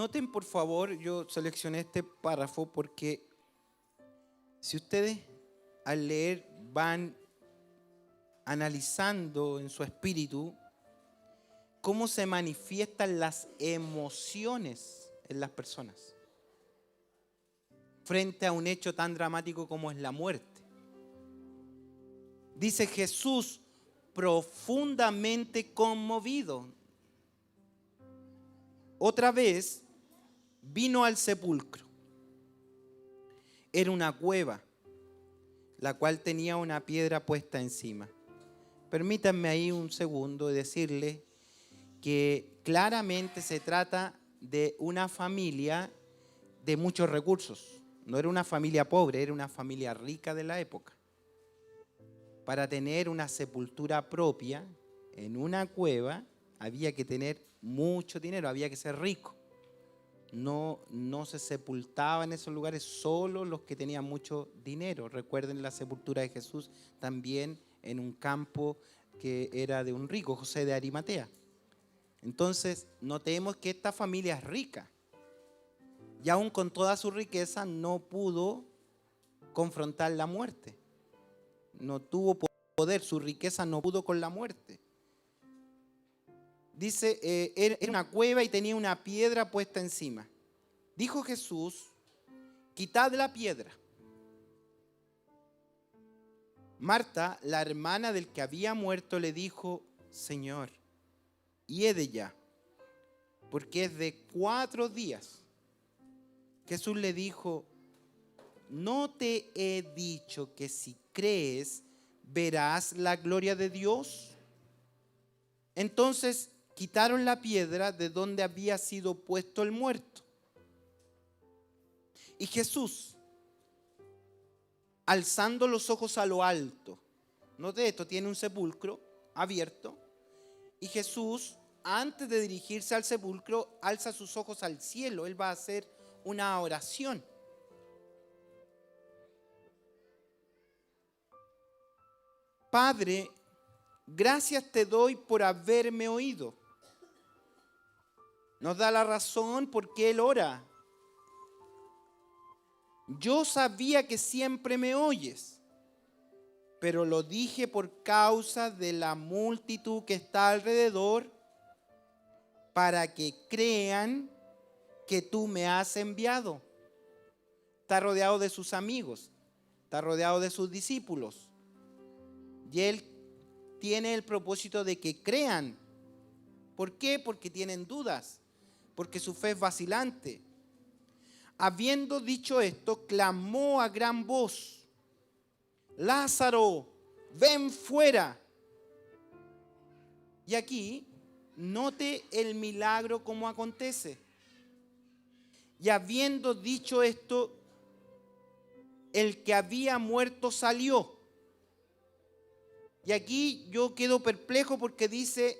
Noten por favor, yo seleccioné este párrafo porque si ustedes al leer van analizando en su espíritu cómo se manifiestan las emociones en las personas frente a un hecho tan dramático como es la muerte. Dice Jesús profundamente conmovido. Otra vez vino al sepulcro. Era una cueva, la cual tenía una piedra puesta encima. Permítanme ahí un segundo y decirle que claramente se trata de una familia de muchos recursos. No era una familia pobre, era una familia rica de la época. Para tener una sepultura propia en una cueva había que tener mucho dinero, había que ser rico. No se sepultaba en esos lugares solo los que tenían mucho dinero. Recuerden la sepultura de Jesús también en un campo que era de un rico, José de Arimatea. Entonces, notemos que esta familia es rica. Y aún con toda su riqueza no pudo confrontar la muerte. No tuvo poder, su riqueza no pudo con la muerte. Dice, era una cueva y tenía una piedra puesta encima. Dijo Jesús, quitad la piedra. Marta, la hermana del que había muerto, le dijo, Señor, hiede ya, porque es de 4 días. Jesús le dijo, ¿no te he dicho que si crees verás la gloria de Dios? Entonces quitaron la piedra de donde había sido puesto el muerto. Y Jesús, alzando los ojos a lo alto, note esto, tiene un sepulcro abierto, y Jesús, antes de dirigirse al sepulcro, alza sus ojos al cielo. Él va a hacer una oración. Padre, gracias te doy por haberme oído. Nos da la razón por qué Él ora. Yo sabía que siempre me oyes, pero lo dije por causa de la multitud que está alrededor, para que crean que tú me has enviado. Está rodeado de sus amigos, está rodeado de sus discípulos. Y Él tiene el propósito de que crean. ¿Por qué? Porque tienen dudas, porque su fe es vacilante. Habiendo dicho esto, clamó a gran voz, Lázaro, ven fuera. Y aquí, note el milagro como acontece. Y habiendo dicho esto, el que había muerto salió. Y aquí yo quedo perplejo porque dice,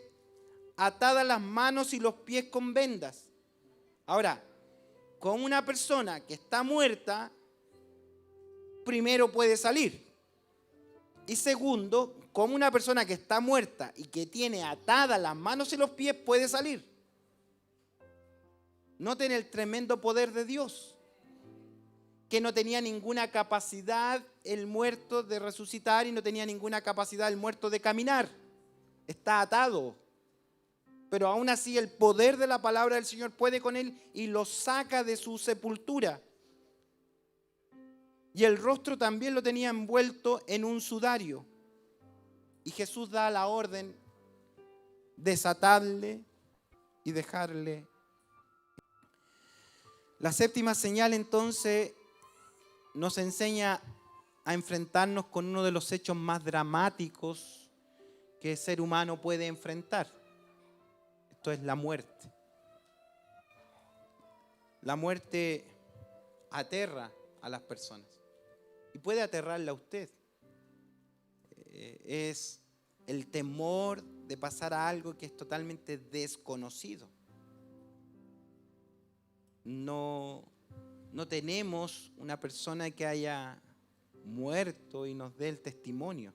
atadas las manos y los pies con vendas. Ahora, con una persona que está muerta, primero puede salir. Y segundo, con una persona que está muerta y que tiene atadas las manos y los pies, puede salir. Noten el tremendo poder de Dios, que no tenía ninguna capacidad el muerto de resucitar y no tenía ninguna capacidad el muerto de caminar. Está atado. Pero aún así el poder de la palabra del Señor puede con él y lo saca de su sepultura. Y el rostro también lo tenía envuelto en un sudario. Y Jesús da la orden, desatarle y dejarle. La séptima señal entonces nos enseña a enfrentarnos con uno de los hechos más dramáticos que el ser humano puede enfrentar. Esto es la muerte. La muerte aterra a las personas y puede aterrarla a usted. Es el temor de pasar a algo que es totalmente desconocido. No tenemos una persona que haya muerto y nos dé el testimonio,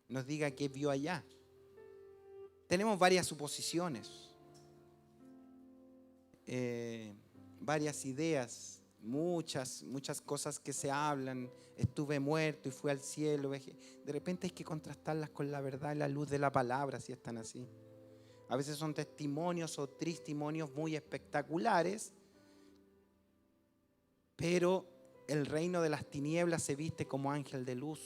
nos diga qué vio allá. Tenemos varias suposiciones. varias ideas, muchas cosas que se hablan. Estuve muerto y fui al cielo. De repente hay que contrastarlas con la verdad y la luz de la palabra, si están así. A veces son testimonios o testimonios muy espectaculares, pero el reino de las tinieblas se viste como ángel de luz.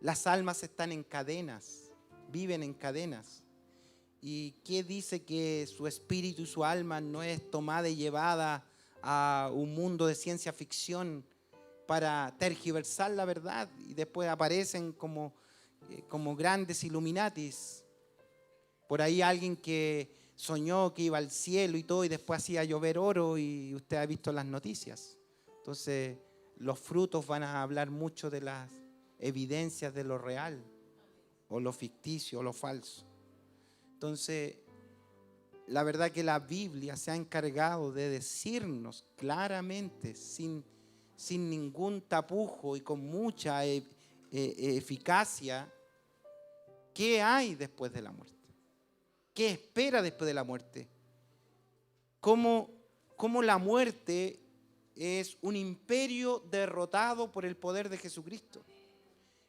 Las almas están en cadenas, viven en cadenas. ¿Y qué dice que su espíritu y su alma no es tomada y llevada a un mundo de ciencia ficción para tergiversar la verdad? Y después aparecen como grandes Illuminatis. Por ahí alguien que soñó que iba al cielo y todo, y después hacía llover oro, y usted ha visto las noticias. Entonces, los frutos van a hablar mucho de las evidencias de lo real, o lo ficticio, o lo falso. Entonces, la verdad que la Biblia se ha encargado de decirnos claramente, sin ningún tapujo y con mucha eficacia, qué hay después de la muerte. ¿Qué espera después de la muerte? ¿Cómo la muerte es un imperio derrotado por el poder de Jesucristo?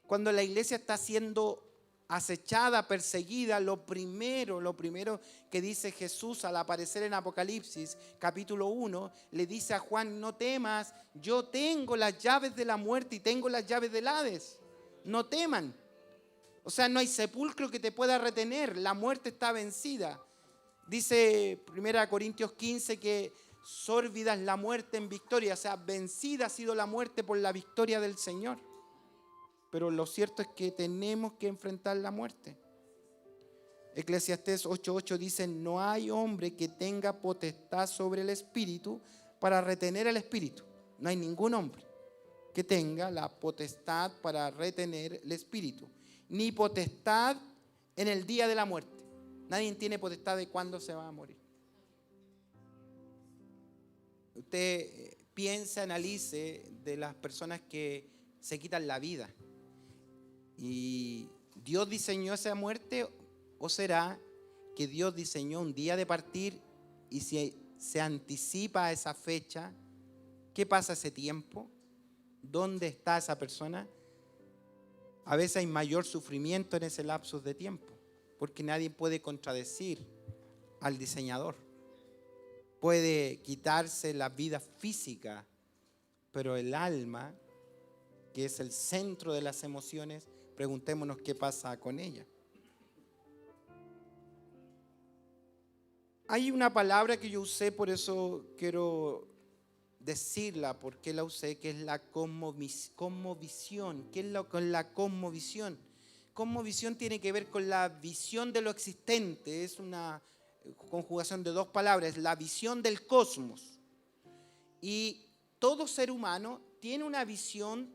Cuando la iglesia está siendo acechada, perseguida, lo primero que dice Jesús al aparecer en Apocalipsis, capítulo 1, le dice a Juan: no temas, yo tengo las llaves de la muerte y tengo las llaves del Hades. No teman. O sea, no hay sepulcro que te pueda retener, la muerte está vencida. Dice 1 Corintios 15 que sórbida es la muerte en victoria, o sea, vencida ha sido la muerte por la victoria del Señor. Pero lo cierto es que tenemos que enfrentar la muerte. Eclesiastés 8:8 dice: no hay hombre que tenga potestad sobre el espíritu para retener el espíritu. No hay ningún hombre que tenga la potestad para retener el espíritu, ni potestad en el día de la muerte. Nadie tiene potestad de cuándo se va a morir. Usted piensa, analice de las personas que se quitan la vida. ¿Y Dios diseñó esa muerte, o será que Dios diseñó un día de partir y si se anticipa a esa fecha, qué pasa ese tiempo? ¿Dónde está esa persona? A veces hay mayor sufrimiento en ese lapsus de tiempo, porque nadie puede contradecir al diseñador. Puede quitarse la vida física, pero el alma, que es el centro de las emociones, preguntémonos qué pasa con ella. Hay una palabra que yo usé, por eso quiero decirla, porque la usé, que es la cosmovisión. ¿Qué es la cosmovisión? Cosmovisión tiene que ver con la visión de lo existente. Es una conjugación de dos palabras, la visión del cosmos. Y todo ser humano tiene una visión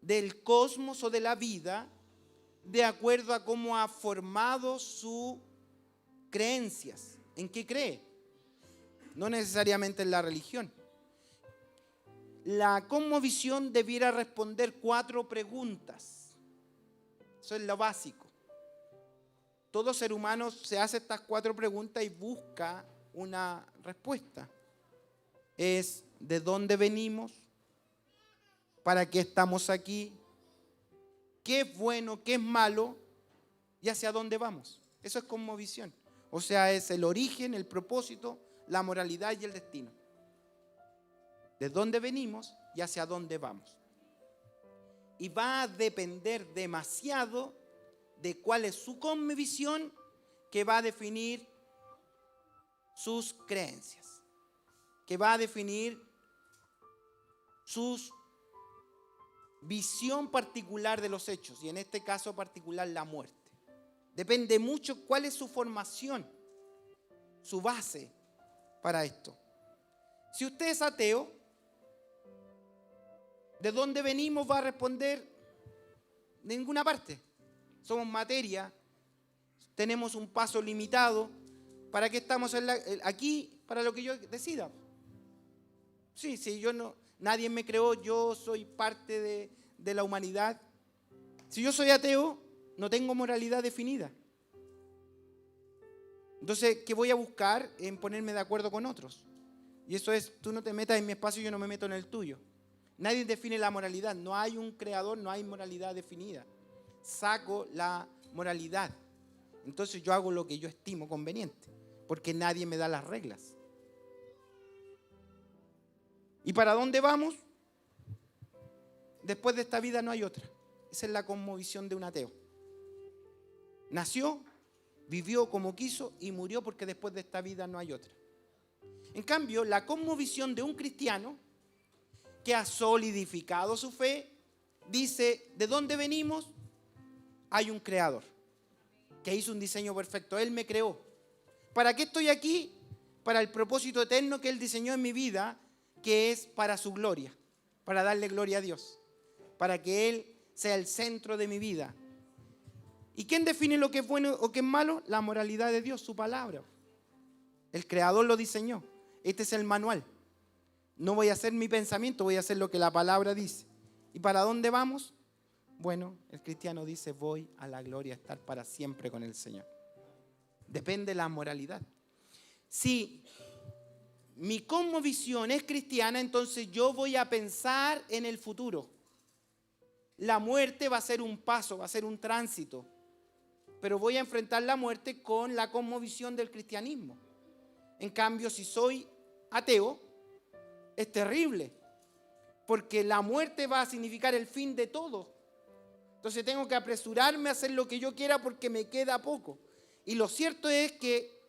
del cosmos o de la vida de acuerdo a cómo ha formado sus creencias. ¿En qué cree? No necesariamente en la religión. La cosmovisión debiera responder 4 preguntas. Eso es lo básico. Todo ser humano se hace estas 4 preguntas y busca una respuesta. Es: ¿de dónde venimos? ¿Para qué estamos aquí? ¿Qué es bueno? ¿Qué es malo? ¿Y hacia dónde vamos? Eso es cosmovisión. O sea, es el origen, el propósito, la moralidad y el destino. ¿De dónde venimos y hacia dónde vamos? Y va a depender demasiado de cuál es su cosmovisión, que va a definir sus creencias, que va a definir su visión particular de los hechos, y en este caso particular la muerte. Depende mucho cuál es su formación, su base para esto. Si usted es ateo, ¿de dónde venimos? Va a responder: de ninguna parte. Somos materia, tenemos un paso limitado. ¿Para qué estamos aquí? Para lo que yo decida. Sí, yo no, nadie me creó, yo soy parte de la humanidad. Si yo soy ateo, no tengo moralidad definida. Entonces, ¿qué voy a buscar? En ponerme de acuerdo con otros. Y eso es, tú no te metas en mi espacio, yo no me meto en el tuyo. Nadie define la moralidad. No hay un creador, no hay moralidad definida. Saco la moralidad. Entonces yo hago lo que yo estimo conveniente, porque nadie me da las reglas. ¿Y para dónde vamos? Después de esta vida no hay otra. Esa es la cosmovisión de un ateo. Nació, vivió como quiso y murió porque después de esta vida no hay otra. En cambio, la cosmovisión de un cristiano que ha solidificado su fe dice, ¿de dónde venimos? Hay un creador que hizo un diseño perfecto. Él me creó. ¿Para qué estoy aquí? Para el propósito eterno que Él diseñó en mi vida, que es para su gloria, para darle gloria a Dios, para que Él sea el centro de mi vida. ¿Y quién define lo que es bueno o qué es malo? La moralidad de Dios, su palabra. El creador lo diseñó. Este es el manual. No voy a hacer mi pensamiento, voy a hacer lo que la palabra dice. ¿Y para dónde vamos? Bueno, el cristiano dice, voy a la gloria, a estar para siempre con el Señor. Depende de la moralidad. Si mi cosmovisión es cristiana, entonces yo voy a pensar en el futuro. La muerte va a ser un paso, va a ser un tránsito. Pero voy a enfrentar la muerte con la cosmovisión del cristianismo. En cambio, si soy ateo, es terrible, porque la muerte va a significar el fin de todo. Entonces tengo que apresurarme a hacer lo que yo quiera porque me queda poco. Y lo cierto es que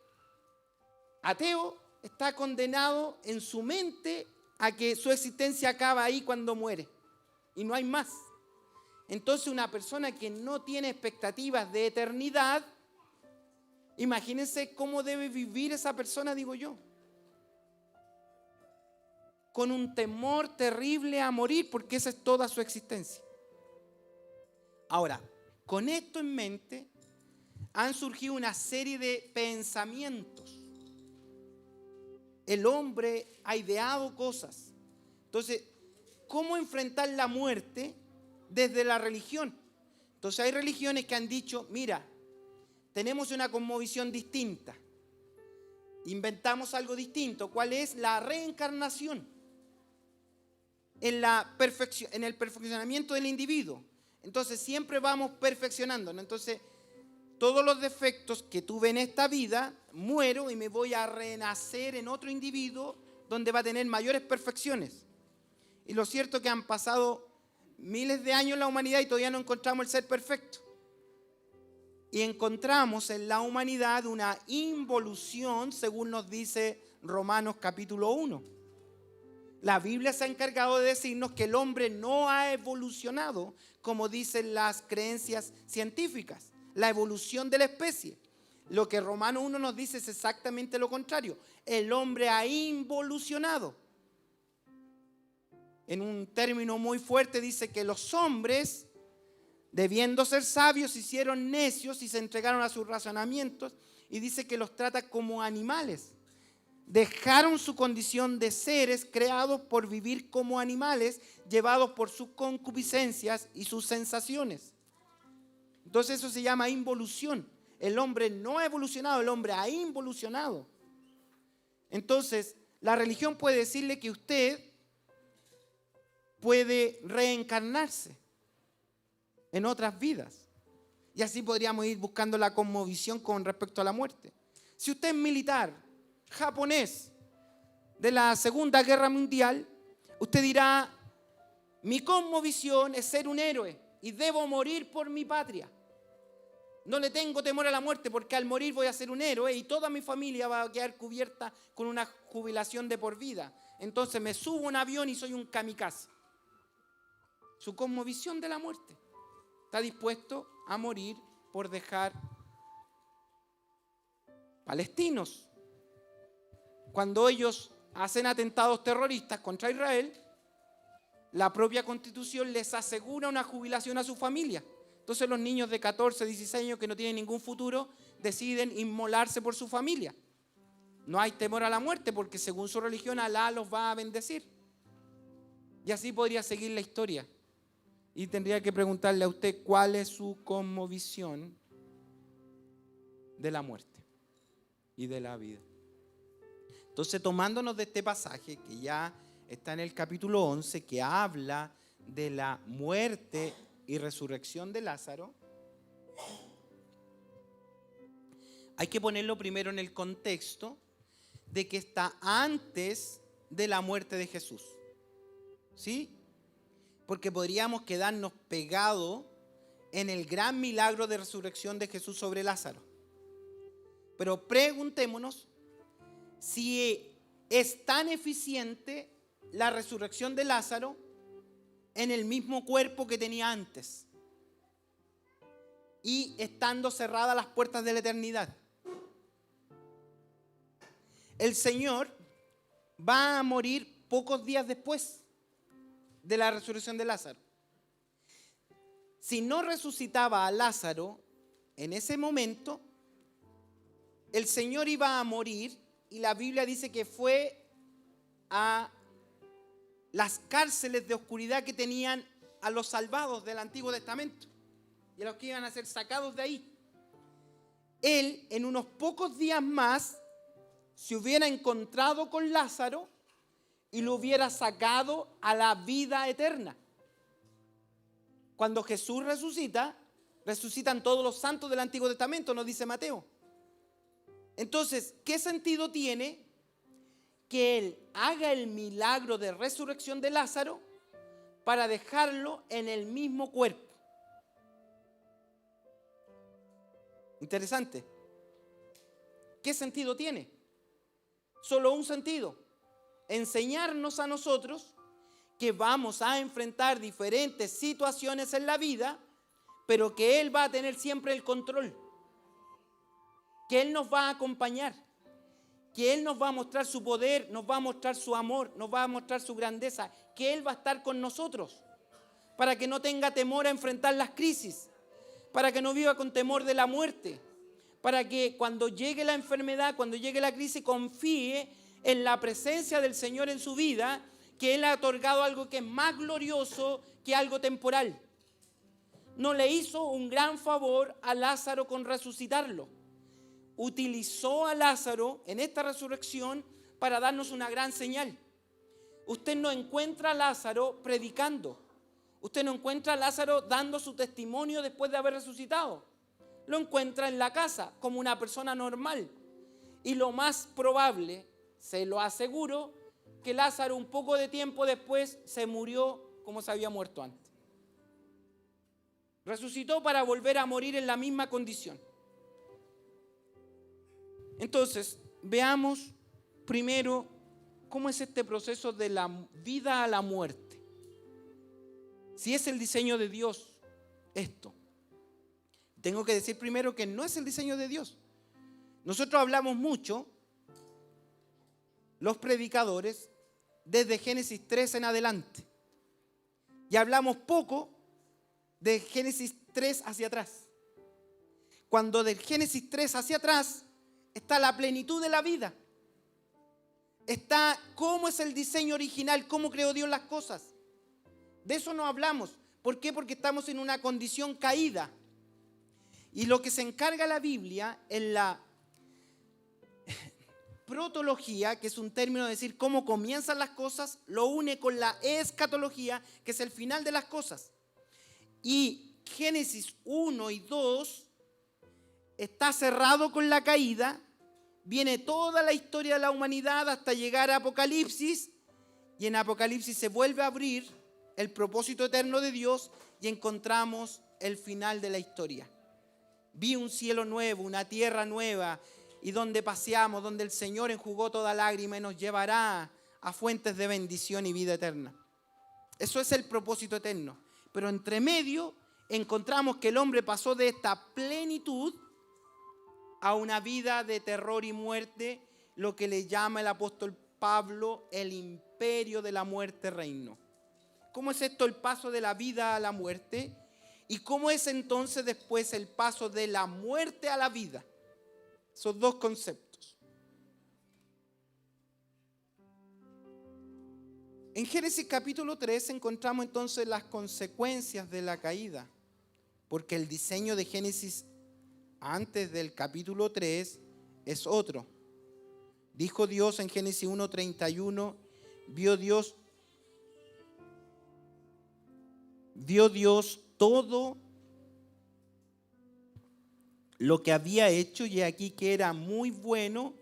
ateo está condenado en su mente a que su existencia acaba ahí cuando muere y no hay más. Entonces una persona que no tiene expectativas de eternidad, imagínense cómo debe vivir esa persona, digo yo. Con un temor terrible a morir, porque esa es toda su existencia. Ahora, con esto en mente, han surgido una serie de pensamientos. El hombre ha ideado cosas. Entonces, ¿cómo enfrentar la muerte desde la religión? Entonces hay religiones que han dicho, mira, tenemos una cosmovisión distinta. Inventamos algo distinto. ¿Cuál es? La reencarnación. En el perfeccionamiento del individuo. Entonces siempre vamos perfeccionando, ¿no? Entonces todos los defectos que tuve en esta vida, muero y me voy a renacer en otro individuo donde va a tener mayores perfecciones. Y lo cierto es que han pasado miles de años en la humanidad y todavía no encontramos el ser perfecto. Y encontramos en la humanidad una involución, según nos dice Romanos capítulo 1. La Biblia se ha encargado de decirnos que el hombre no ha evolucionado como dicen las creencias científicas, la evolución de la especie. Lo que Romanos 1 nos dice es exactamente lo contrario. El hombre ha involucionado. En un término muy fuerte dice que los hombres, debiendo ser sabios, se hicieron necios y se entregaron a sus razonamientos, y dice que los trata como animales. Dejaron su condición de seres creados por vivir como animales, llevados por sus concupiscencias y sus sensaciones. Entonces eso se llama involución. El hombre no ha evolucionado, el hombre ha involucionado. Entonces, la religión puede decirle que usted puede reencarnarse en otras vidas. Y así podríamos ir buscando la cosmovisión con respecto a la muerte. Si usted es militar japonés de la Segunda Guerra Mundial, usted dirá, mi cosmovisión es ser un héroe y debo morir por mi patria. No le tengo temor a la muerte porque al morir voy a ser un héroe y toda mi familia va a quedar cubierta con una jubilación de por vida. Entonces me subo a un avión y soy un kamikaze. Su cosmovisión de la muerte. Está dispuesto a morir por dejar palestinos. Cuando ellos hacen atentados terroristas contra Israel, la propia Constitución les asegura una jubilación a su familia. Entonces los niños de 14, 16 años que no tienen ningún futuro deciden inmolarse por su familia. No hay temor a la muerte porque según su religión Alá los va a bendecir. Y así podría seguir la historia. Y tendría que preguntarle a usted cuál es su cosmovisión de la muerte y de la vida. Entonces, tomándonos de este pasaje que ya está en el capítulo 11, que habla de la muerte y resurrección de Lázaro, hay que ponerlo primero en el contexto de que está antes de la muerte de Jesús. ¿Sí? Porque podríamos quedarnos pegados en el gran milagro de resurrección de Jesús sobre Lázaro. Pero preguntémonos si es tan eficiente la resurrección de Lázaro en el mismo cuerpo que tenía antes y estando cerradas las puertas de la eternidad. El Señor va a morir pocos días después de la resurrección de Lázaro. Si no resucitaba a Lázaro en ese momento, el Señor iba a morir, y la Biblia dice que fue a las cárceles de oscuridad que tenían a los salvados del Antiguo Testamento y a los que iban a ser sacados de ahí. Él, en unos pocos días más, se hubiera encontrado con Lázaro y lo hubiera sacado a la vida eterna. Cuando Jesús resucita, resucitan todos los santos del Antiguo Testamento, nos dice Mateo. Entonces, ¿qué sentido tiene que Él haga el milagro de resurrección de Lázaro para dejarlo en el mismo cuerpo? Interesante. ¿Qué sentido tiene? Solo un sentido: enseñarnos a nosotros que vamos a enfrentar diferentes situaciones en la vida, pero que Él va a tener siempre el control, que Él nos va a acompañar, que Él nos va a mostrar su poder, nos va a mostrar su amor, nos va a mostrar su grandeza, que Él va a estar con nosotros, para que no tenga temor a enfrentar las crisis, para que no viva con temor de la muerte, para que cuando llegue la enfermedad, cuando llegue la crisis, confíe en la presencia del Señor en su vida, que Él ha otorgado algo que es más glorioso que algo temporal. No le hizo un gran favor a Lázaro con resucitarlo. Utilizó a Lázaro en esta resurrección para darnos una gran señal. Usted no encuentra a Lázaro predicando. Usted no encuentra a Lázaro dando su testimonio después de haber resucitado. Lo encuentra en la casa como una persona normal. Y lo más probable, se lo aseguro, que Lázaro un poco de tiempo después se murió como se había muerto antes. Resucitó para volver a morir en la misma condición. Entonces, veamos primero cómo es este proceso de la vida a la muerte. Si es el diseño de Dios esto. Tengo que decir primero que no es el diseño de Dios. Nosotros hablamos mucho, los predicadores, desde Génesis 3 en adelante. Y hablamos poco de Génesis 3 hacia atrás. Cuando de Génesis 3 hacia atrás está la plenitud de la vida. Está cómo es el diseño original, cómo creó Dios las cosas. De eso no hablamos. ¿Por qué? Porque estamos en una condición caída. Y lo que se encarga la Biblia en la protología, que es un término de decir cómo comienzan las cosas, lo une con la escatología, que es el final de las cosas. Y Génesis 1 y 2 está cerrado con la caída, viene toda la historia de la humanidad hasta llegar a Apocalipsis, y en Apocalipsis se vuelve a abrir el propósito eterno de Dios y encontramos el final de la historia. Vi un cielo nuevo, una tierra nueva, y donde paseamos, donde el Señor enjugó toda lágrima y nos llevará a fuentes de bendición y vida eterna. Eso es el propósito eterno. Pero entre medio encontramos que el hombre pasó de esta plenitud a una vida de terror y muerte, lo que le llama el apóstol Pablo el imperio de la muerte reinó. ¿Cómo es esto el paso de la vida a la muerte? ¿Y cómo es entonces después el paso de la muerte a la vida? Esos dos conceptos. En Génesis capítulo 3 encontramos entonces las consecuencias de la caída, porque el diseño de Génesis antes del capítulo 3 es otro. Dijo Dios en Génesis 1:31, vio Dios todo lo que había hecho, y aquí que era muy bueno,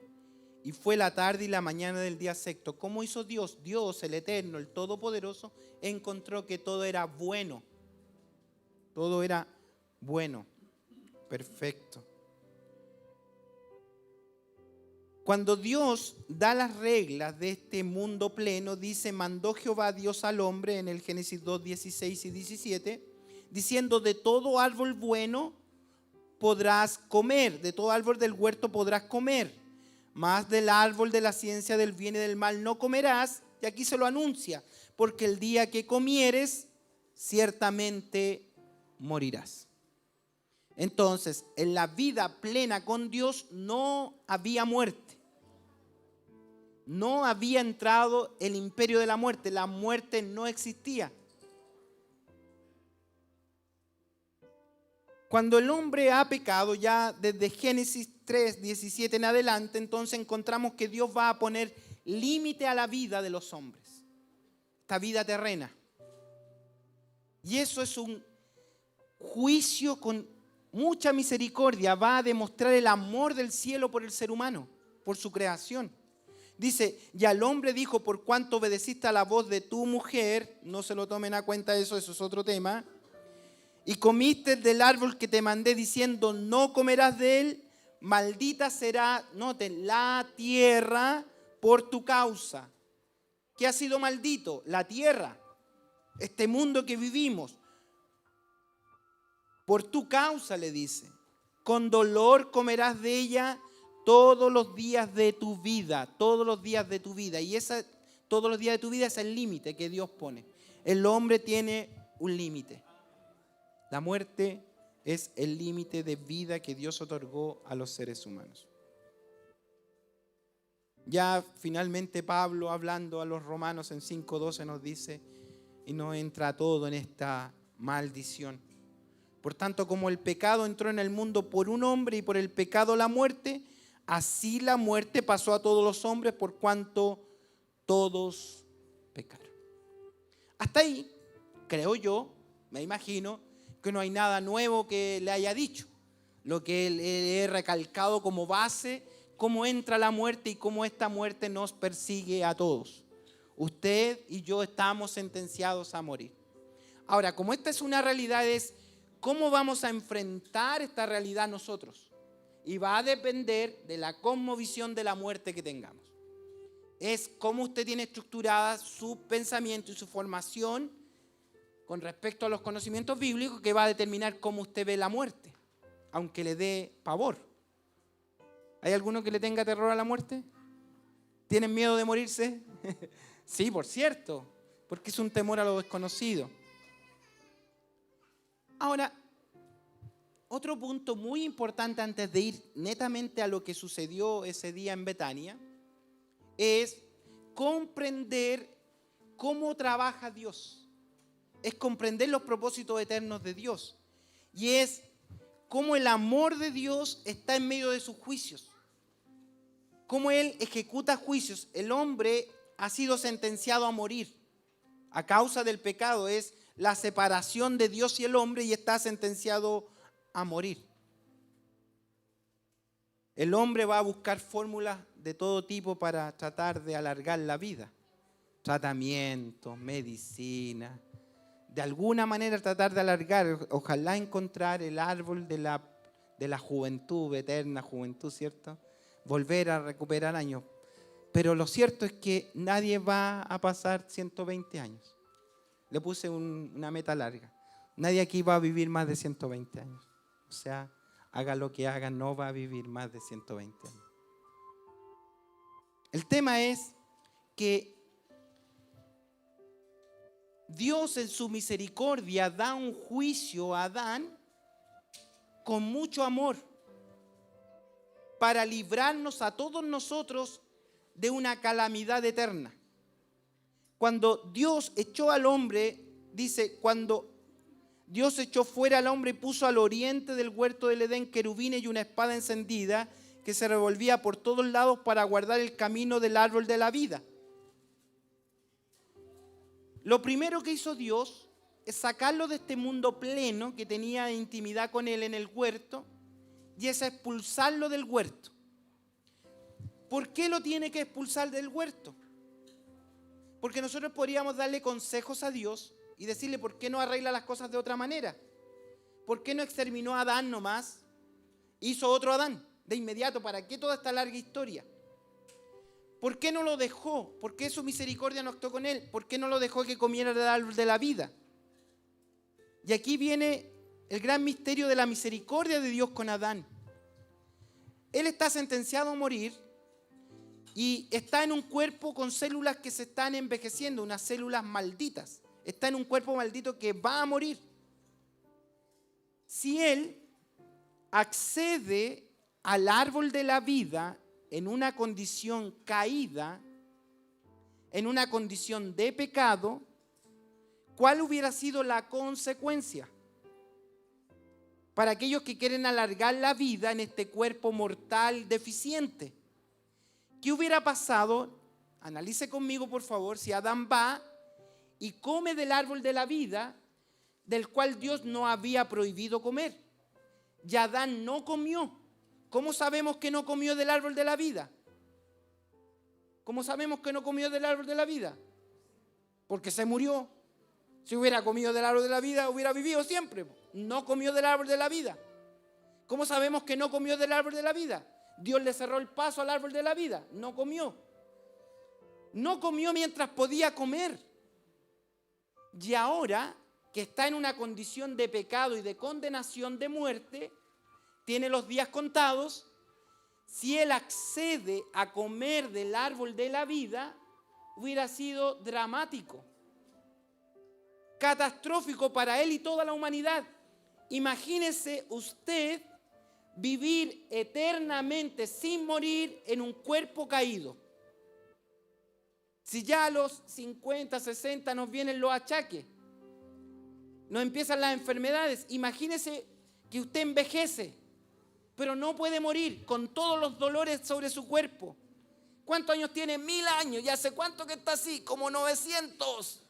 y fue la tarde y la mañana del día sexto. ¿Cómo hizo Dios? Dios, el Eterno, el Todopoderoso, encontró que todo era bueno. Todo era bueno. Perfecto. Cuando Dios da las reglas de este mundo pleno, dice, mandó Jehová Dios al hombre en el Génesis 2, 16 y 17, diciendo, de todo árbol bueno podrás comer, de todo árbol del huerto podrás comer, mas del árbol de la ciencia del bien y del mal no comerás, y aquí se lo anuncia, porque el día que comieres, ciertamente morirás. Entonces, en la vida plena con Dios no había muerte. No había entrado el imperio de la muerte no existía. Cuando el hombre ha pecado, ya desde Génesis 3, 17 en adelante, entonces encontramos que Dios va a poner límite a la vida de los hombres, esta vida terrena. Y eso es un juicio con mucha misericordia, va a demostrar el amor del cielo por el ser humano, por su creación. Dice, y al hombre dijo, por cuanto obedeciste a la voz de tu mujer, no se lo tomen a cuenta eso es otro tema, y comiste del árbol que te mandé diciendo, no comerás de él, maldita será, noten, la tierra por tu causa. ¿Qué ha sido maldito? La tierra, este mundo que vivimos. Por tu causa, le dice, con dolor comerás de ella todos los días de tu vida, todos los días de tu vida. Y todos los días de tu vida es el límite que Dios pone. El hombre tiene un límite. La muerte es el límite de vida que Dios otorgó a los seres humanos. Ya finalmente Pablo, hablando a los romanos en 5:12, nos dice, y no entra todo en esta maldición. Por tanto, como el pecado entró en el mundo por un hombre y por el pecado la muerte, así la muerte pasó a todos los hombres por cuanto todos pecaron. Hasta ahí, creo yo, me imagino, que no hay nada nuevo que le haya dicho. Lo que le he recalcado como base, cómo entra la muerte y cómo esta muerte nos persigue a todos. Usted y yo estamos sentenciados a morir. Ahora, como esta es una realidad, es cómo vamos a enfrentar esta realidad nosotros. Y va a depender de la cosmovisión de la muerte que tengamos. Es cómo usted tiene estructurada su pensamiento y su formación con respecto a los conocimientos bíblicos, que va a determinar cómo usted ve la muerte, aunque le dé pavor. ¿Hay alguno que le tenga terror a la muerte? ¿Tienen miedo de morirse? Sí, por cierto, porque es un temor a lo desconocido. Ahora, otro punto muy importante antes de ir netamente a lo que sucedió ese día en Betania, es comprender cómo trabaja Dios. Es comprender los propósitos eternos de Dios. Y es cómo el amor de Dios está en medio de sus juicios. Cómo Él ejecuta juicios. El hombre ha sido sentenciado a morir a causa del pecado. Es la separación de Dios y el hombre, y está sentenciado a morir. El hombre va a buscar fórmulas de todo tipo para tratar de alargar la vida. Tratamientos, medicina. De alguna manera tratar de alargar, ojalá encontrar el árbol de la juventud, eterna juventud, ¿cierto? Volver a recuperar años. Pero lo cierto es que nadie va a pasar 120 años. Le puse una meta larga. Nadie aquí va a vivir más de 120 años. O sea, haga lo que haga, no va a vivir más de 120 años. El tema es que Dios en su misericordia da un juicio a Adán con mucho amor para librarnos a todos nosotros de una calamidad eterna. Cuando Dios echó al hombre, dice, cuando Dios echó fuera al hombre y puso al oriente del huerto del Edén querubines y una espada encendida que se revolvía por todos lados para guardar el camino del árbol de la vida. Lo primero que hizo Dios es sacarlo de este mundo pleno que tenía intimidad con él en el huerto, y es expulsarlo del huerto. ¿Por qué lo tiene que expulsar del huerto? Porque nosotros podríamos darle consejos a Dios y decirle por qué no arregla las cosas de otra manera. ¿Por qué no exterminó a Adán nomás? Hizo otro Adán de inmediato. ¿Para qué toda esta larga historia? ¿Por qué no lo dejó? ¿Por qué su misericordia no actuó con él? ¿Por qué no lo dejó que comiera del árbol de la vida? Y aquí viene el gran misterio de la misericordia de Dios con Adán. Él está sentenciado a morir y está en un cuerpo con células que se están envejeciendo, unas células malditas. Está en un cuerpo maldito que va a morir. Si él accede al árbol de la vida en una condición caída, en una condición de pecado, ¿cuál hubiera sido la consecuencia? Para aquellos que quieren alargar la vida en este cuerpo mortal deficiente. ¿Qué hubiera pasado? Analice conmigo, por favor, si Adán va y come del árbol de la vida, del cual Dios no había prohibido comer. Y Adán no comió. ¿Cómo sabemos que no comió del árbol de la vida? ¿Cómo sabemos que no comió del árbol de la vida? Porque se murió. Si hubiera comido del árbol de la vida, hubiera vivido siempre. No comió del árbol de la vida. ¿Cómo sabemos que no comió del árbol de la vida? Dios le cerró el paso al árbol de la vida. No comió. No comió mientras podía comer. Y ahora que está en una condición de pecado y de condenación de muerte, tiene los días contados. Si él accede a comer del árbol de la vida, hubiera sido dramático, catastrófico para él y toda la humanidad. Imagínese usted vivir eternamente sin morir en un cuerpo caído. Si ya a los 50, 60 nos vienen los achaques, nos empiezan las enfermedades, imagínese que usted envejece, pero no puede morir con todos los dolores sobre su cuerpo. ¿Cuántos años tiene? 1000 años. ¿Y hace cuánto que está así? Como 900.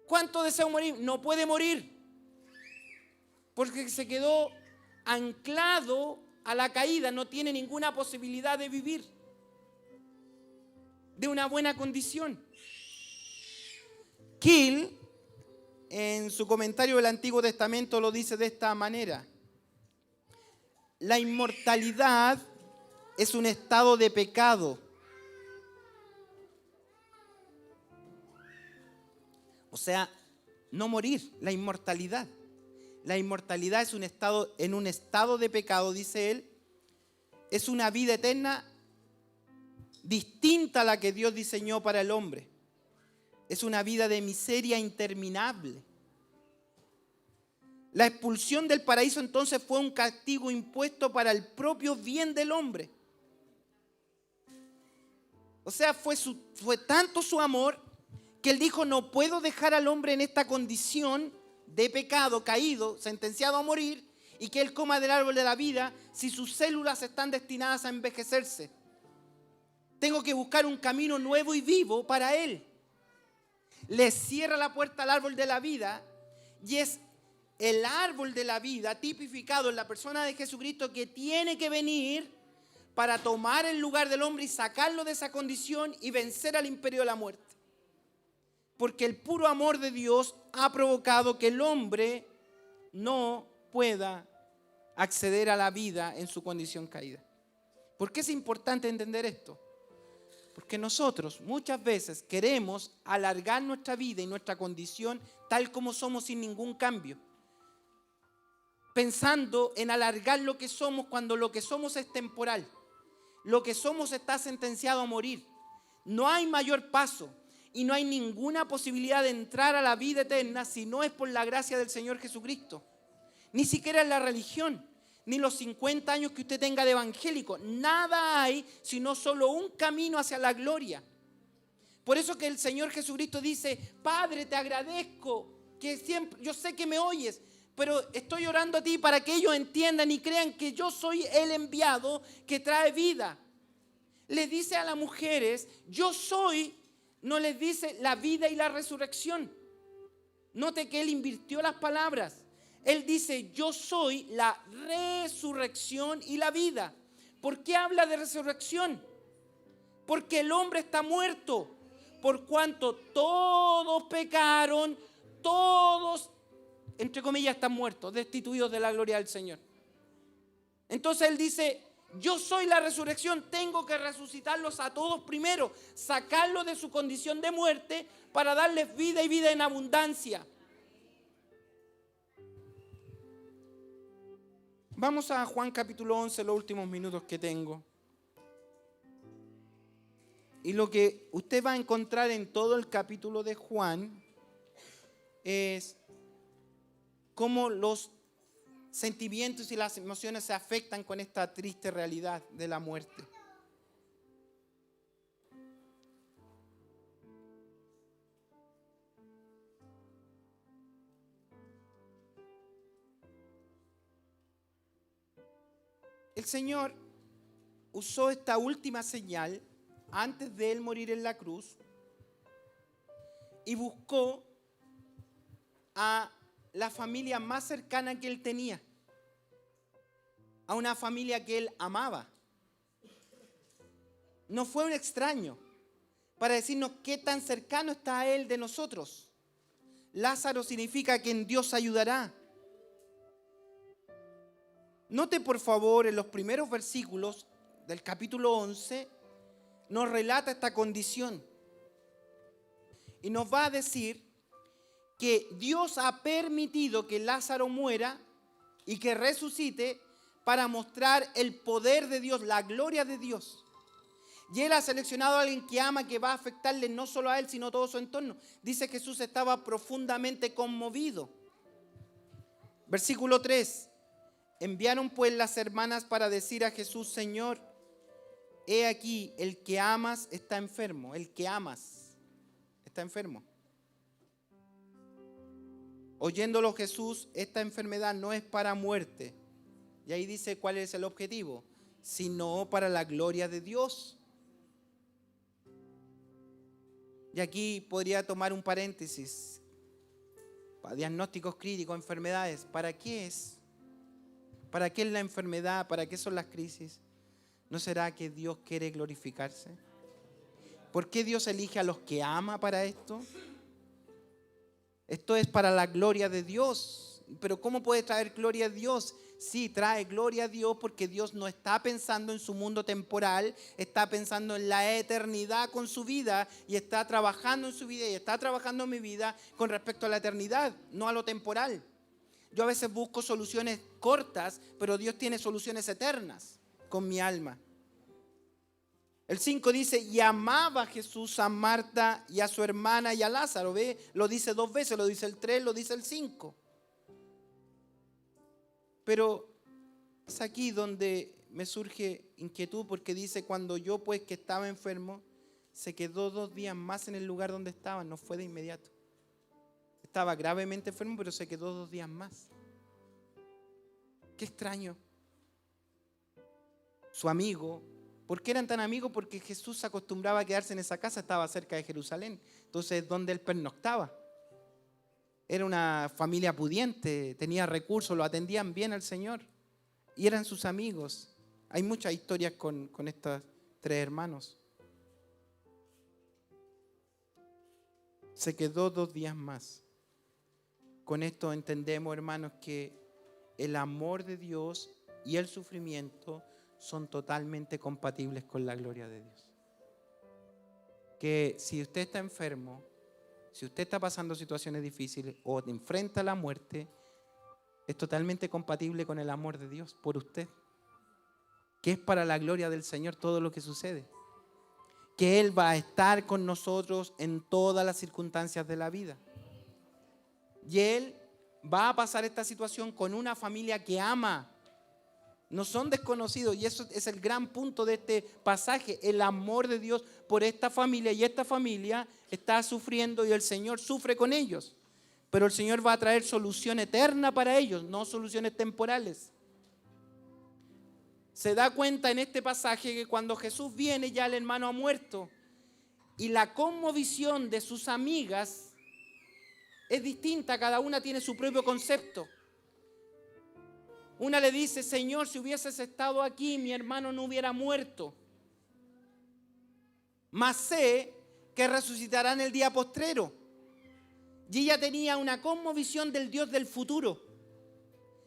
¿Cuánto desea morir? No puede morir, porque se quedó anclado a la caída, no tiene ninguna posibilidad de vivir, de una buena condición. Kiel, en su comentario del Antiguo Testamento, lo dice de esta manera: la inmortalidad es un estado de pecado. O sea, no morir, la inmortalidad. La inmortalidad es un estado, en un estado de pecado, dice él, es una vida eterna distinta a la que Dios diseñó para el hombre. Es una vida de miseria interminable. La expulsión del paraíso entonces fue un castigo impuesto para el propio bien del hombre. O sea, fue tanto su amor que él dijo: no puedo dejar al hombre en esta condición de pecado, caído, sentenciado a morir, y que él coma del árbol de la vida si sus células están destinadas a envejecerse. Tengo que buscar un camino nuevo y vivo para él. Le cierra la puerta al árbol de la vida, y es el árbol de la vida tipificado en la persona de Jesucristo que tiene que venir para tomar el lugar del hombre y sacarlo de esa condición y vencer al imperio de la muerte. Porque el puro amor de Dios ha provocado que el hombre no pueda acceder a la vida en su condición caída. ¿Por qué es importante entender esto? Porque nosotros muchas veces queremos alargar nuestra vida y nuestra condición tal como somos sin ningún cambio, pensando en alargar lo que somos cuando lo que somos es temporal. Lo que somos está sentenciado a morir. No hay mayor paso y no hay ninguna posibilidad de entrar a la vida eterna si no es por la gracia del Señor Jesucristo. Ni siquiera en la religión, ni los 50 años que usted tenga de evangélico. Nada hay sino solo un camino hacia la gloria. Por eso que el Señor Jesucristo dice: Padre, te agradezco que siempre, yo sé que me oyes, pero estoy orando a ti para que ellos entiendan y crean que yo soy el enviado que trae vida. Les dice a las mujeres, yo soy, no les dice la vida y la resurrección. Note que él invirtió las palabras. Él dice, yo soy la resurrección y la vida. ¿Por qué habla de resurrección? Porque el hombre está muerto. Por cuanto todos pecaron, todos, entre comillas, están muertos, destituidos de la gloria del Señor. Entonces él dice, yo soy la resurrección, tengo que resucitarlos a todos primero, sacarlos de su condición de muerte para darles vida y vida en abundancia. Vamos a Juan capítulo 11, los últimos minutos que tengo. Y lo que usted va a encontrar en todo el capítulo de Juan es cómo los sentimientos y las emociones se afectan con esta triste realidad de la muerte. El Señor usó esta última señal antes de él morir en la cruz y buscó a la familia más cercana que él tenía, a una familia que él amaba. No fue un extraño para decirnos qué tan cercano está él de nosotros. Lázaro significa que en Dios ayudará. Note por favor en los primeros versículos del capítulo 11, nos relata esta condición y nos va a decir que Dios ha permitido que Lázaro muera y que resucite para mostrar el poder de Dios, la gloria de Dios. Y Él ha seleccionado a alguien que ama, que va a afectarle no solo a Él, sino a todo su entorno. Dice que Jesús estaba profundamente conmovido. Versículo 3. Enviaron pues las hermanas para decir a Jesús, Señor, he aquí, el que amas está enfermo. El que amas está enfermo. Oyéndolo Jesús, esta enfermedad no es para muerte. Y ahí dice cuál es el objetivo, sino para la gloria de Dios. Y aquí podría tomar un paréntesis. Para diagnósticos críticos, enfermedades, ¿para qué es? ¿Para qué es la enfermedad? ¿Para qué son las crisis? ¿No será que Dios quiere glorificarse? ¿Por qué Dios elige a los que ama para esto? Esto es para la gloria de Dios. Pero ¿cómo puede traer gloria a Dios? Sí, trae gloria a Dios porque Dios no está pensando en su mundo temporal, está pensando en la eternidad con su vida y está trabajando en su vida y está trabajando en mi vida con respecto a la eternidad, no a lo temporal. Yo a veces busco soluciones cortas, pero Dios tiene soluciones eternas con mi alma. El 5 dice, y amaba Jesús a Marta y a su hermana y a Lázaro. ¿Ve? Lo dice 2 veces, lo dice el 3, lo dice el 5. Pero es aquí donde me surge inquietud, porque dice, cuando yo pues que estaba enfermo, se quedó 2 días más en el lugar donde estaba, no fue de inmediato. Estaba gravemente enfermo, pero se quedó 2 días más. Qué extraño. Su amigo, ¿por qué eran tan amigos? Porque Jesús se acostumbraba a quedarse en esa casa, estaba cerca de Jerusalén. Entonces, ¿dónde él pernoctaba? Era una familia pudiente, tenía recursos, lo atendían bien al Señor. Y eran sus amigos. Hay muchas historias con estos 3 hermanos. Se quedó 2 días más. Con esto entendemos, hermanos, que el amor de Dios y el sufrimiento son totalmente compatibles con la gloria de Dios. Que si usted está enfermo, si usted está pasando situaciones difíciles o enfrenta la muerte, es totalmente compatible con el amor de Dios por usted. Que es para la gloria del Señor todo lo que sucede. Que Él va a estar con nosotros en todas las circunstancias de la vida. Y Él va a pasar esta situación con una familia que ama. No son desconocidos, y eso es el gran punto de este pasaje, el amor de Dios por esta familia, y esta familia está sufriendo y el Señor sufre con ellos. Pero el Señor va a traer solución eterna para ellos, no soluciones temporales. Se da cuenta en este pasaje que cuando Jesús viene ya el hermano ha muerto y la cosmovisión de sus amigas es distinta, cada una tiene su propio concepto. Una le dice: Señor, si hubieses estado aquí, mi hermano no hubiera muerto. Mas sé que resucitará en el día postrero. Y ella tenía una cosmovisión del Dios del futuro.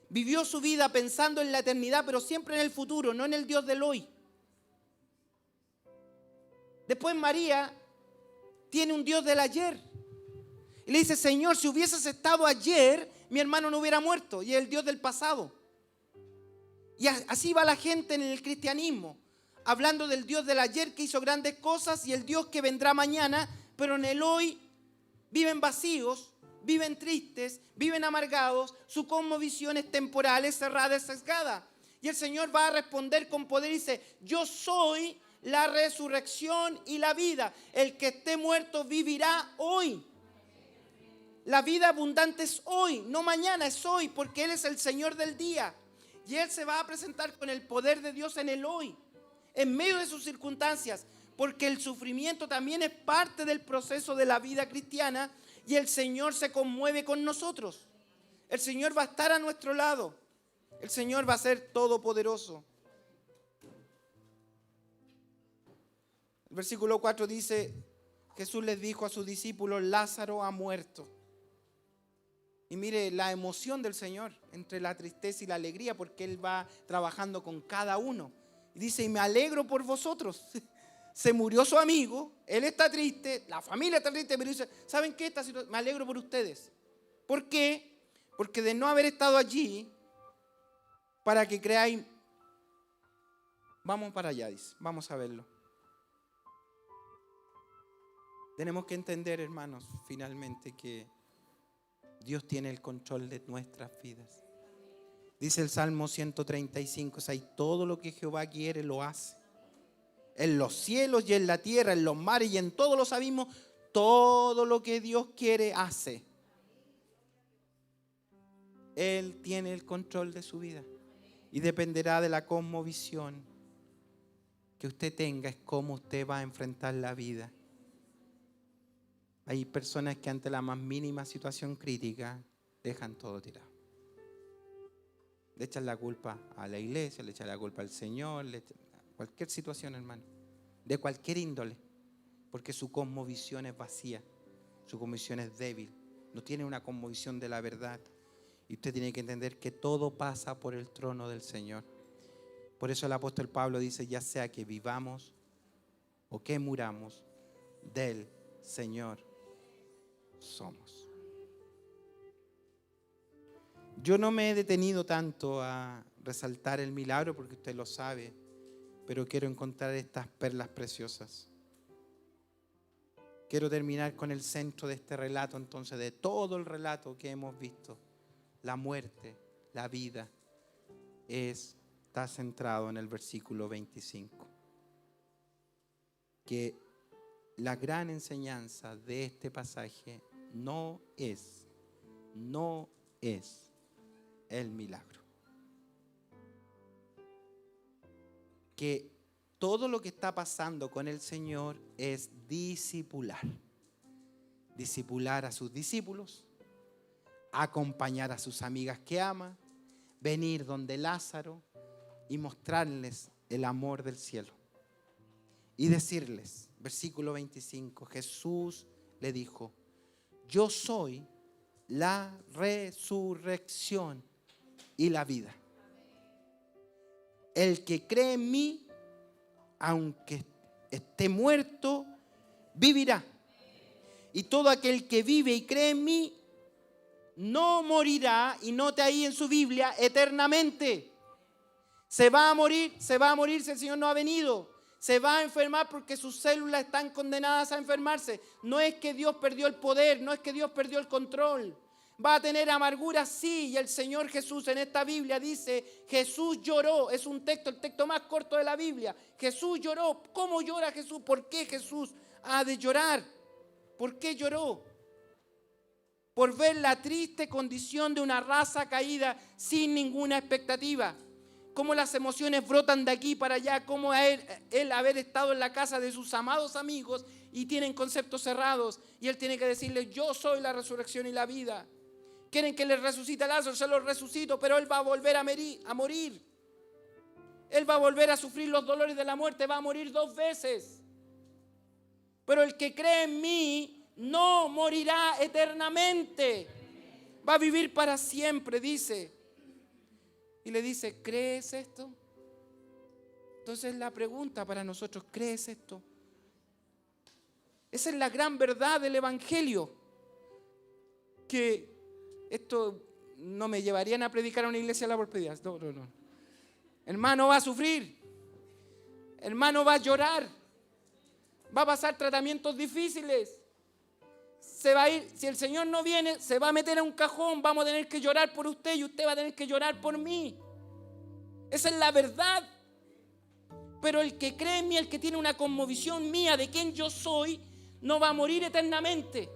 Vivió su vida pensando en la eternidad, pero siempre en el futuro, no en el Dios del hoy. Después María tiene un Dios del ayer. Y le dice: Señor, si hubieses estado ayer, mi hermano no hubiera muerto. Y es el Dios del pasado. Y así va la gente en el cristianismo, hablando del Dios del ayer que hizo grandes cosas y el Dios que vendrá mañana, pero en el hoy viven vacíos, viven tristes, viven amargados, su cosmovisión es temporal, es cerrada, es sesgada. Y el Señor va a responder con poder y dice: yo soy la resurrección y la vida. El que esté muerto vivirá hoy. La vida abundante es hoy, no mañana, es hoy, porque Él es el Señor del día. Y Él se va a presentar con el poder de Dios en el hoy, en medio de sus circunstancias, porque el sufrimiento también es parte del proceso de la vida cristiana y el Señor se conmueve con nosotros. El Señor va a estar a nuestro lado. El Señor va a ser todopoderoso. El versículo 4 dice: Jesús les dijo a sus discípulos: Lázaro ha muerto. Y mire la emoción del Señor entre la tristeza y la alegría, porque Él va trabajando con cada uno. Y dice: y me alegro por vosotros. Se murió su amigo, él está triste, la familia está triste, pero dice: ¿saben qué? Me alegro por ustedes. ¿Por qué? Porque de no haber estado allí, para que creáis, vamos para allá, dice, vamos a verlo. Tenemos que entender, hermanos, finalmente que Dios tiene el control de nuestras vidas. Dice el Salmo 135, todo lo que Jehová quiere lo hace. En los cielos y en la tierra, en los mares y en todos los abismos, todo lo que Dios quiere hace. Él tiene el control de su vida y dependerá de la cosmovisión que usted tenga, es cómo usted va a enfrentar la vida. Hay personas que ante la más mínima situación crítica dejan todo tirado. Le echan la culpa a la iglesia, le echan la culpa al Señor, cualquier situación, hermano, de cualquier índole, porque su cosmovisión es vacía, su cosmovisión es débil, no tiene una cosmovisión de la verdad. Y usted tiene que entender que todo pasa por el trono del Señor. Por eso el apóstol Pablo dice: ya sea que vivamos o que muramos, del Señor somos. Yo no me he detenido tanto a resaltar el milagro porque usted lo sabe, pero quiero encontrar estas perlas preciosas. Quiero terminar con el centro de este relato, entonces, de todo el relato que hemos visto. La muerte, la vida, está centrado en el versículo 25. Que la gran enseñanza de este pasaje no es el milagro. Que todo lo que está pasando con el Señor es discipular. Discipular a sus discípulos, acompañar a sus amigas que ama, venir donde Lázaro y mostrarles el amor del cielo. Y decirles, versículo 25, Jesús le dijo: yo soy la resurrección y la vida. El que cree en mí, aunque esté muerto, vivirá. Y todo aquel que vive y cree en mí, no morirá, y note ahí en su Biblia, eternamente. Se va a morir si el Señor no ha venido. Se va a enfermar porque sus células están condenadas a enfermarse. No es que Dios perdió el poder, no es que Dios perdió el control. Va a tener amargura, sí, y el Señor Jesús en esta Biblia dice: Jesús lloró. Es un texto, el texto más corto de la Biblia. Jesús lloró. ¿Cómo llora Jesús? ¿Por qué Jesús ha de llorar? ¿Por qué lloró? por ver la triste condición de una raza caída sin ninguna expectativa. Cómo las emociones brotan de aquí para allá, cómo él haber estado en la casa de sus amados amigos y tienen conceptos cerrados. Y él tiene que decirles, yo soy la resurrección y la vida. Quieren que les resucite a Lázaro, se lo resucito, pero él va a volver a morir. Él va a volver a sufrir los dolores de la muerte, va a morir 2 veces. Pero el que cree en mí no morirá eternamente. Va a vivir para siempre, dice. Y le dice, ¿crees esto? Entonces la pregunta para nosotros, ¿crees esto? Esa es la gran verdad del Evangelio. Que esto no me llevarían a predicar a una iglesia de la porpedía. No. Hermano va a sufrir. Hermano va a llorar. Va a pasar tratamientos difíciles. Se va a ir, si el Señor no viene, se va a meter en un cajón. Vamos a tener que llorar por usted y usted va a tener que llorar por mí. Esa es la verdad. Pero el que cree en mí, el que tiene una conmovisión mía de quién yo soy, no va a morir eternamente.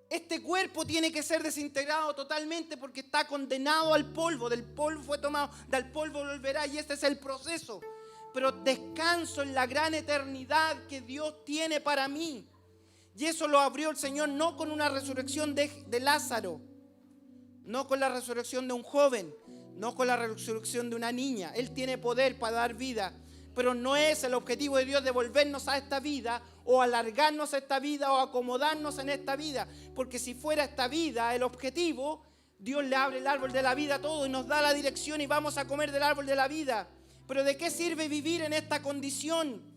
Este cuerpo tiene que ser desintegrado totalmente porque está condenado al polvo. Del polvo fue tomado, del polvo volverá, y este es el proceso. Pero descanso en la gran eternidad que Dios tiene para mí. Y eso lo abrió el Señor no con una resurrección de Lázaro, no con la resurrección de un joven, no con la resurrección de una niña. Él tiene poder para dar vida, pero no es el objetivo de Dios devolvernos a esta vida o alargarnos a esta vida o acomodarnos en esta vida. Porque si fuera esta vida el objetivo, Dios le abre el árbol de la vida a todo y nos da la dirección y vamos a comer del árbol de la vida. Pero ¿de qué sirve vivir en esta condición?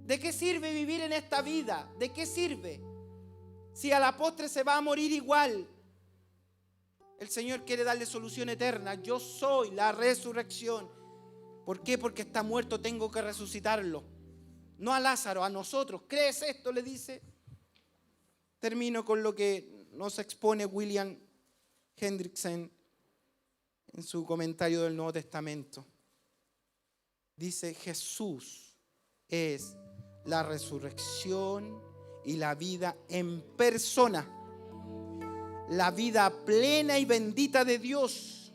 ¿De qué sirve vivir en esta vida? ¿De qué sirve? Si a la postre se va a morir igual. El Señor quiere darle solución eterna. Yo soy la resurrección. ¿Por qué? Porque está muerto, tengo que resucitarlo. No a Lázaro, a nosotros. ¿Crees esto? Le dice. Termino con lo que nos expone William Hendriksen en su comentario del Nuevo Testamento. Dice, Jesús es la resurrección y la vida en persona. La vida plena y bendita de Dios.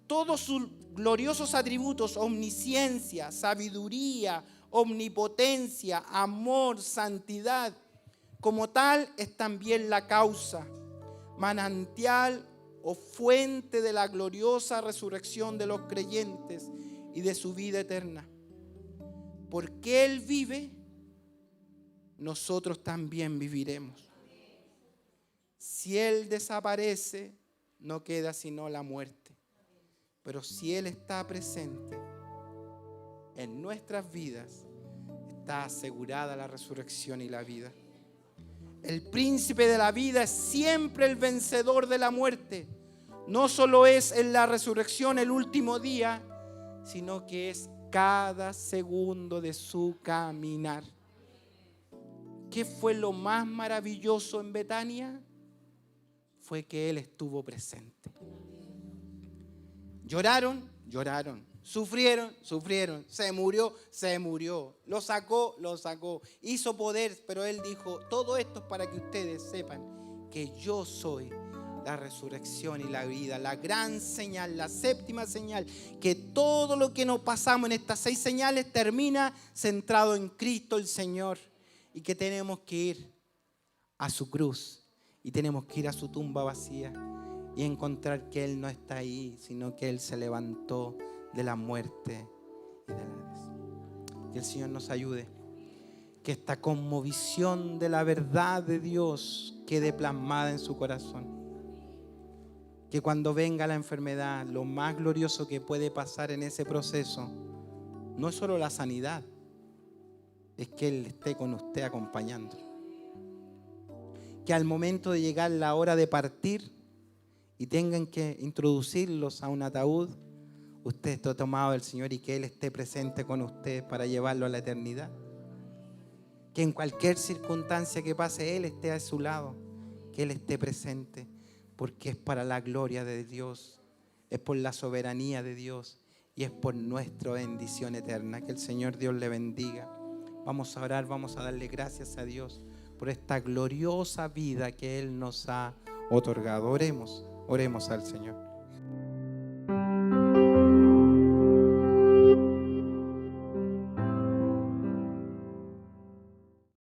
Todos sus gloriosos atributos, omnisciencia, sabiduría, omnipotencia, amor, santidad, como tal es también la causa, manantial o fuente de la gloriosa resurrección de los creyentes y de su vida eterna. Porque Él vive, nosotros también viviremos. Si Él desaparece, no queda sino la muerte. Pero si Él está presente en nuestras vidas, está asegurada la resurrección y la vida. El príncipe de la vida es siempre el vencedor de la muerte. No solo es en la resurrección el último día, sino que es cada segundo de su caminar. ¿Qué fue lo más maravilloso en Betania? Fue que Él estuvo presente. Lloraron, lloraron. Sufrieron, sufrieron. Se murió, se murió. Lo sacó, lo sacó. Hizo poder, pero Él dijo, todo esto es para que ustedes sepan que yo soy la resurrección y la vida, la gran señal, la séptima señal, que todo lo que nos pasamos en estas 6 señales termina centrado en Cristo el Señor, y que tenemos que ir a su cruz y tenemos que ir a su tumba vacía y encontrar que Él no está ahí, sino que Él se levantó de la muerte y de la... Que el Señor nos ayude, que esta conmovisión de la verdad de Dios quede plasmada en su corazón. Que cuando venga la enfermedad, lo más glorioso que puede pasar en ese proceso no es solo la sanidad, es que Él esté con usted acompañando. Que al momento de llegar la hora de partir y tengan que introducirlos a un ataúd, usted esté tomado del Señor y que Él esté presente con usted para llevarlo a la eternidad. Que en cualquier circunstancia que pase, Él esté a su lado, que Él esté presente. Porque es para la gloria de Dios, es por la soberanía de Dios y es por nuestra bendición eterna. Que el Señor Dios le bendiga. Vamos a orar, vamos a darle gracias a Dios por esta gloriosa vida que Él nos ha otorgado. Oremos al Señor.